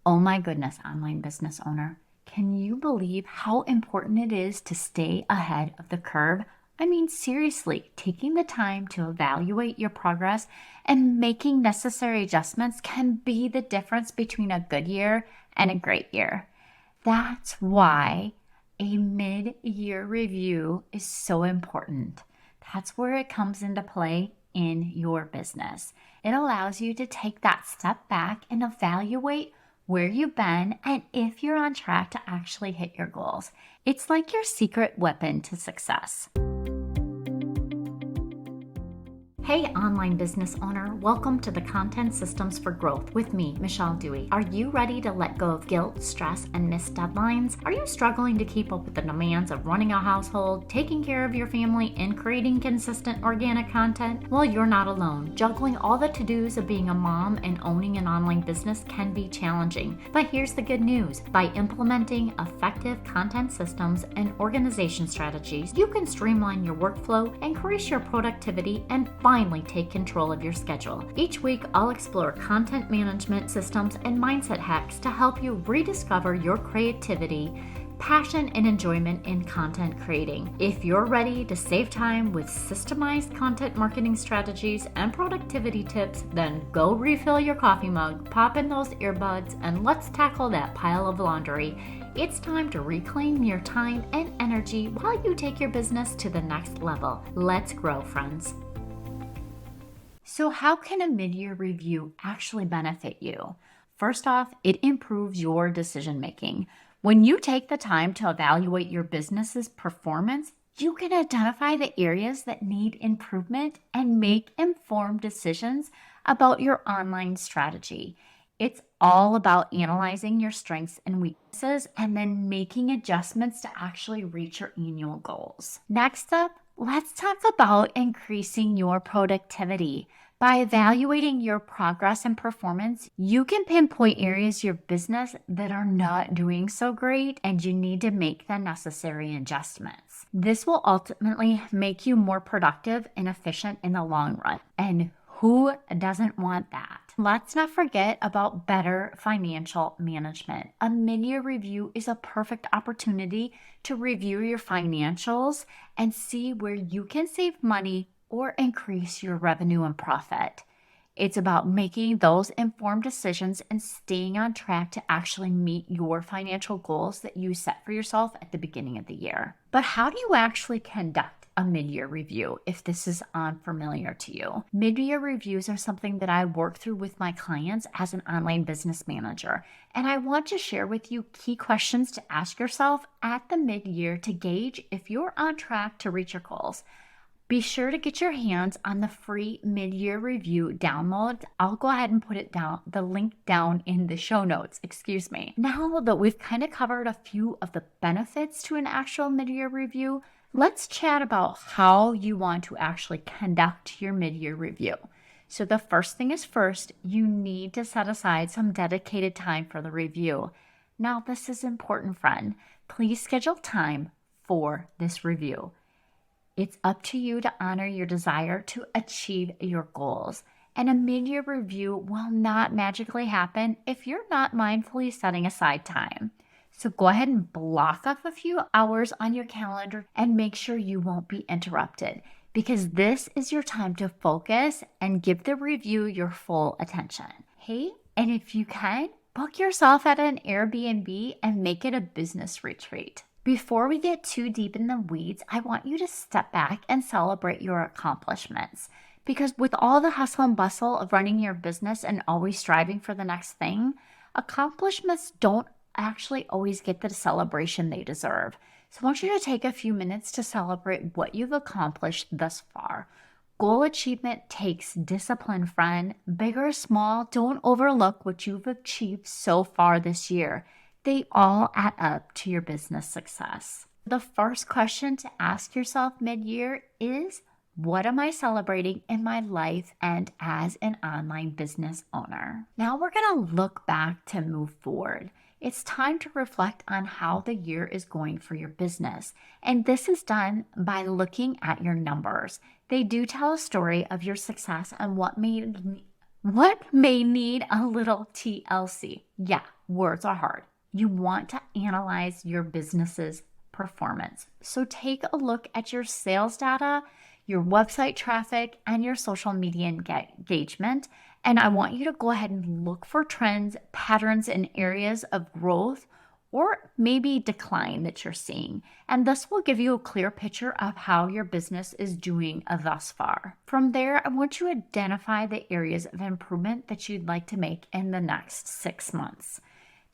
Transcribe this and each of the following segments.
Oh my goodness, online business owner. Can you believe how important it is to stay ahead of the curve? I mean, seriously, taking the time to evaluate your progress and making necessary adjustments can be the difference between a good year and a great year. That's why a mid-year review is so important. That's where it comes into play in your business. It allows you to take that step back and evaluate where you've been and if you're on track to actually hit your goals. It's like your secret weapon to success. Hey, online business owner, welcome to the Content Systems for Growth with me, Michelle Dewey. Are you ready to let go of guilt, stress, and missed deadlines? Are you struggling to keep up with the demands of running a household, taking care of your family, and creating consistent organic content? Well, you're not alone. Juggling all the to-dos of being a mom and owning an online business can be challenging. But here's the good news. By implementing effective content systems and organization strategies, you can streamline your workflow, increase your productivity, and finally take control of your schedule. Each week, I'll explore content management systems and mindset hacks to help you rediscover your creativity, passion, and enjoyment in content creating. If you're ready to save time with systemized content marketing strategies and productivity tips, then go refill your coffee mug, pop in those earbuds, and let's tackle that pile of laundry. It's time to reclaim your time and energy while you take your business to the next level. Let's grow, friends. So how can a mid-year review actually benefit you? First off, it improves your decision making. When you take the time to evaluate your business's performance, you can identify the areas that need improvement and make informed decisions about your online strategy. It's all about analyzing your strengths and weaknesses and then making adjustments to actually reach your annual goals. Next up, let's talk about increasing your productivity. By evaluating your progress and performance, you can pinpoint areas of your business that are not doing so great and you need to make the necessary adjustments. This will ultimately make you more productive and efficient in the long run. And who doesn't want that? Let's not forget about better financial management. A mid-year review is a perfect opportunity to review your financials and see where you can save money or increase your revenue and profit. It's about making those informed decisions and staying on track to actually meet your financial goals that you set for yourself at the beginning of the year. But how do you actually conduct a mid-year review if this is unfamiliar to you? Mid-year reviews are something that I work through with my clients as an online business manager. And I want to share with you key questions to ask yourself at the mid-year to gauge if you're on track to reach your goals. Be sure to get your hands on the free mid-year review download. I'll go ahead and put the link down in the show notes, Now that we've kind of covered a few of the benefits to an actual mid-year review, let's chat about how you want to actually conduct your mid-year review. So the first thing is first, you need to set aside some dedicated time for the review. Now, this is important, friend. Please schedule time for this review. It's up to you to honor your desire to achieve your goals. And a mid-year review will not magically happen if you're not mindfully setting aside time. So go ahead and block off a few hours on your calendar and make sure you won't be interrupted, because this is your time to focus and give the review your full attention. Hey, and if you can, book yourself at an Airbnb and make it a business retreat. Before we get too deep in the weeds, I want you to step back and celebrate your accomplishments. Because with all the hustle and bustle of running your business and always striving for the next thing, accomplishments don't actually always get the celebration they deserve. So I want you to take a few minutes to celebrate what you've accomplished thus far. Goal achievement takes discipline, friend. Big or small, don't overlook what you've achieved so far this year. They all add up to your business success. The first question to ask yourself mid-year is, what am I celebrating in my life and as an online business owner? Now we're going to look back to move forward. It's time to reflect on how the year is going for your business. And this is done by looking at your numbers. They do tell a story of your success and what made What may need a little TLC? Yeah, words are hard. You want to analyze your business's performance. So take a look at your sales data, your website traffic, and your social media engagement. And I want you to go ahead and look for trends, patterns, and areas of growth or maybe decline that you're seeing. And this will give you a clear picture of how your business is doing thus far. From there, I want you to identify the areas of improvement that you'd like to make in the next 6 months.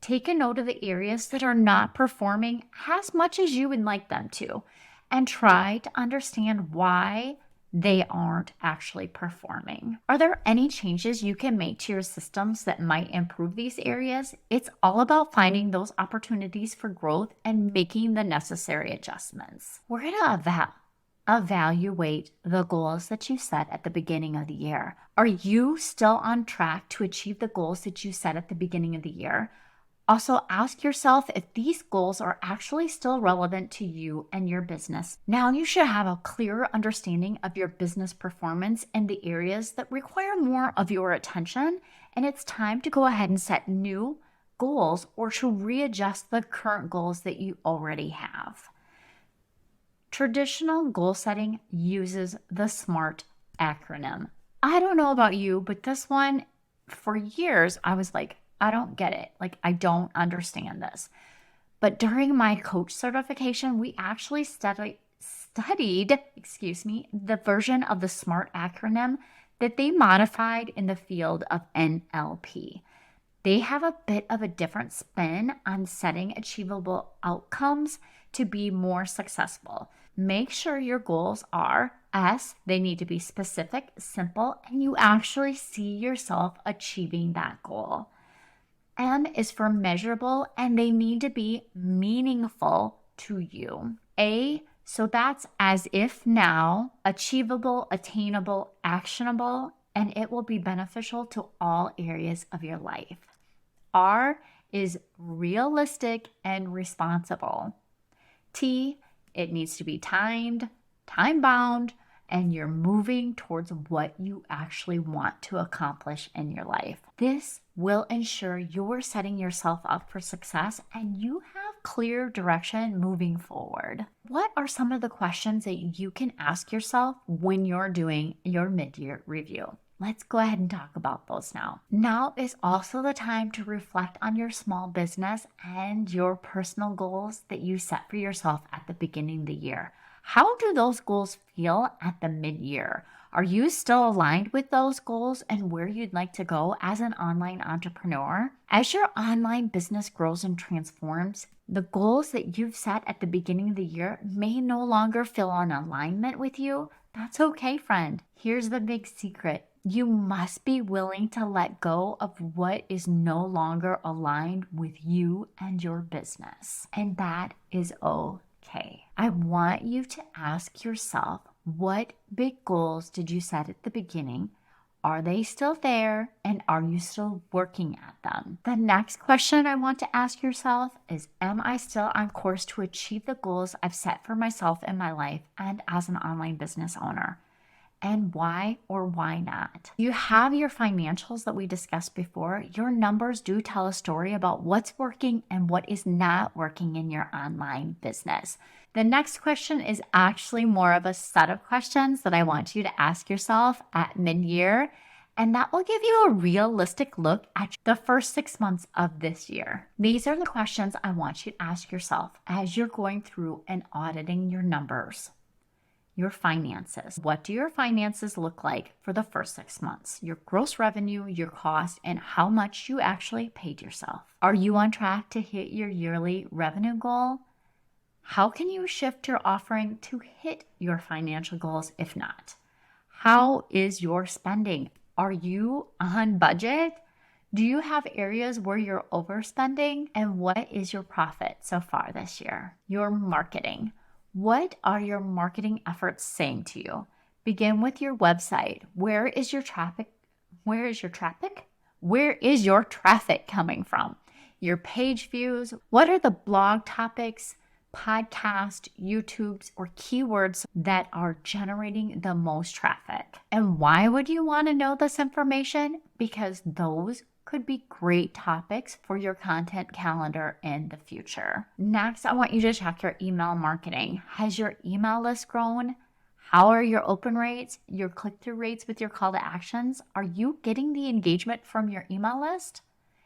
Take a note of the areas that are not performing as much as you would like them to, and try to understand why they aren't actually performing. Are there any changes you can make to your systems that might improve these areas? It's all about finding those opportunities for growth and making the necessary adjustments. We're going to evaluate the goals that you set at the beginning of the year. Are you still on track to achieve the goals that you set at the beginning of the year? Also, ask yourself if these goals are actually still relevant to you and your business. Now you should have a clearer understanding of your business performance and the areas that require more of your attention, and it's time to go ahead and set new goals or to readjust the current goals that you already have. Traditional goal setting uses the SMART acronym. I don't know about you, but this one, for years, I was like, I don't get it. Like, I don't understand this. But during my coach certification, we actually studied, the version of the SMART acronym that they modified in the field of NLP. They have a bit of a different spin on setting achievable outcomes to be more successful. Make sure your goals are S, they need to be specific, simple, and you actually see yourself achieving that goal. M is for measurable, and they need to be meaningful to you. A, so that's as if now, achievable, attainable, actionable, and it will be beneficial to all areas of your life. R is realistic and responsible. T, it needs to be timed, time-bound, and you're moving towards what you actually want to accomplish in your life. This will ensure you're setting yourself up for success and you have clear direction moving forward. What are some of the questions that you can ask yourself when you're doing your mid-year review? Let's go ahead and talk about those now. Now is also the time to reflect on your small business and your personal goals that you set for yourself at the beginning of the year. How do those goals feel at the mid-year? Are you still aligned with those goals and where you'd like to go as an online entrepreneur? As your online business grows and transforms, the goals that you've set at the beginning of the year may no longer feel in alignment with you. That's okay, friend. Here's the big secret. You must be willing to let go of what is no longer aligned with you and your business. And that is okay. I want you to ask yourself, what big goals did you set at the beginning? Are they still there? And are you still working at them? The next question I want to ask yourself is, am I still on course to achieve the goals I've set for myself in my life and as an online business owner? And why or why not? You have your financials that we discussed before. Your numbers do tell a story about what's working and what is not working in your online business. The next question is actually more of a set of questions that I want you to ask yourself at mid-year, and that will give you a realistic look at the first 6 months of this year. These are the questions I want you to ask yourself as you're going through and auditing your numbers. Your finances. What do your finances look like for the first 6 months? Your gross revenue, your cost, and how much you actually paid yourself. Are you on track to hit your yearly revenue goal? How can you shift your offering to hit your financial goals if not? How is your spending? Are you on budget? Do you have areas where you're overspending? And what is your profit so far this year? Your marketing. What are your marketing efforts saying to you? Begin with your website. Where is your traffic? Where is your traffic? Where is your traffic coming from? Your page views. What are the blog topics, podcasts, YouTubes, or keywords that are generating the most traffic. And why would you want to know this information? Because those could be great topics for your content calendar in the future. Next, I want you to check your email marketing. Has your email list grown? How are your open rates, your click-through rates with your call to actions? Are you getting the engagement from your email list?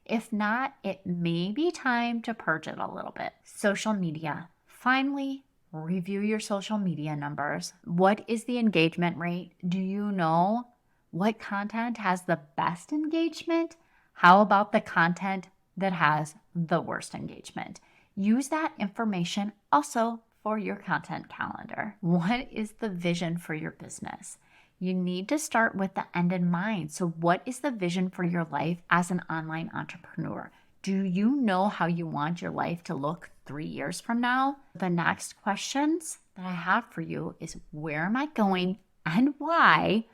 If not, it may be time to purge it a little bit. Social media. Finally, review your social media numbers. What is the engagement rate? Do you know what content has the best engagement? How about the content that has the worst engagement? Use that information also for your content calendar. What is the vision for your business? You need to start with the end in mind. So what is the vision for your life as an online entrepreneur? Do you know how you want your life to look 3 years from now? The next questions that I have for you is, where am I going and why?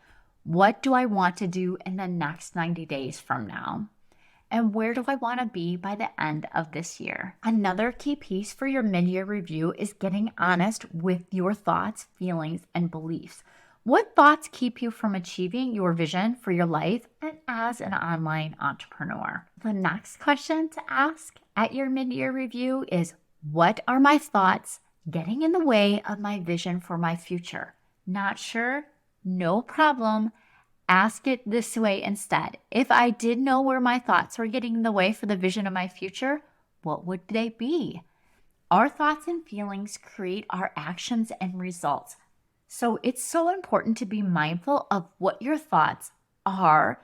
What do I want to do in the next 90 days from now? And where do I want to be by the end of this year? Another key piece for your mid-year review is getting honest with your thoughts, feelings, and beliefs. What thoughts keep you from achieving your vision for your life and as an online entrepreneur? The next question to ask at your mid-year review is, what are my thoughts getting in the way of my vision for my future? Not sure? No problem. Ask it this way instead. If I did know where my thoughts were getting in the way for the vision of my future, what would they be? Our thoughts and feelings create our actions and results. So it's so important to be mindful of what your thoughts are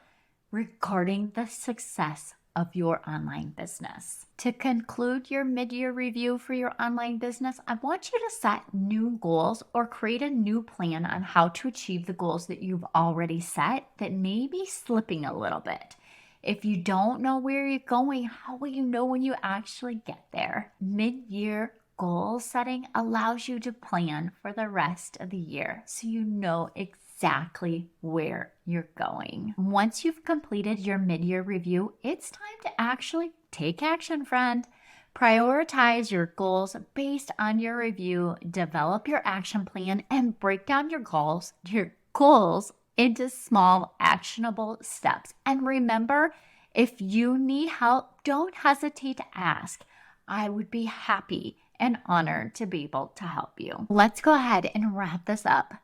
regarding the success of your online business. To conclude your mid-year review for your online business, I want you to set new goals or create a new plan on how to achieve the goals that you've already set that may be slipping a little bit. If you don't know where you're going, how will you know when you actually get there? Mid-year goal setting allows you to plan for the rest of the year so you know exactly where you're going. Once you've completed your mid-year review, it's time to actually take action, friend. Prioritize your goals based on your review, develop your action plan, and break down your goals into small, actionable steps. And remember, if you need help, don't hesitate to ask. I would be happy and honored to be able to help you. Let's go ahead and wrap this up.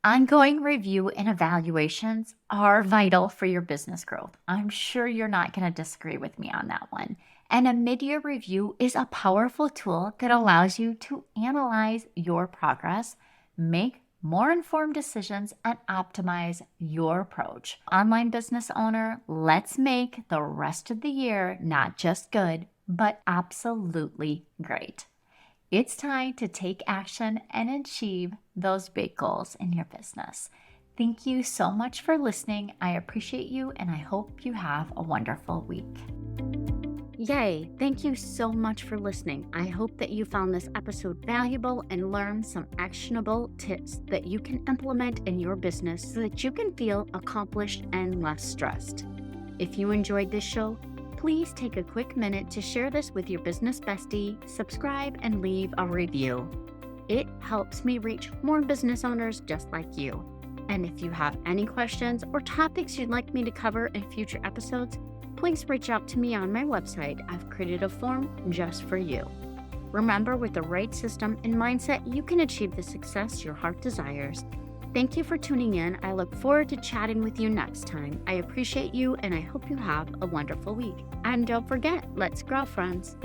Ongoing review and evaluations are vital for your business growth. I'm sure you're not going to disagree with me on that one. And a mid-year review is a powerful tool that allows you to analyze your progress, make more informed decisions, and optimize your approach. Online business owner, let's make the rest of the year not just good, but absolutely great. It's time to take action and achieve those big goals in your business. Thank you so much for listening. I appreciate you, and I hope you have a wonderful week. Yay! Thank you so much for listening. I hope that you found this episode valuable and learned some actionable tips that you can implement in your business so that you can feel accomplished and less stressed. If you enjoyed this show, please take a quick minute to share this with your business bestie, subscribe, and leave a review. It helps me reach more business owners just like you. And if you have any questions or topics you'd like me to cover in future episodes, please reach out to me on my website. I've created a form just for you. Remember, with the right system and mindset, you can achieve the success your heart desires. Thank you for tuning in. I look forward to chatting with you next time. I appreciate you, and I hope you have a wonderful week. And don't forget, let's grow, friends.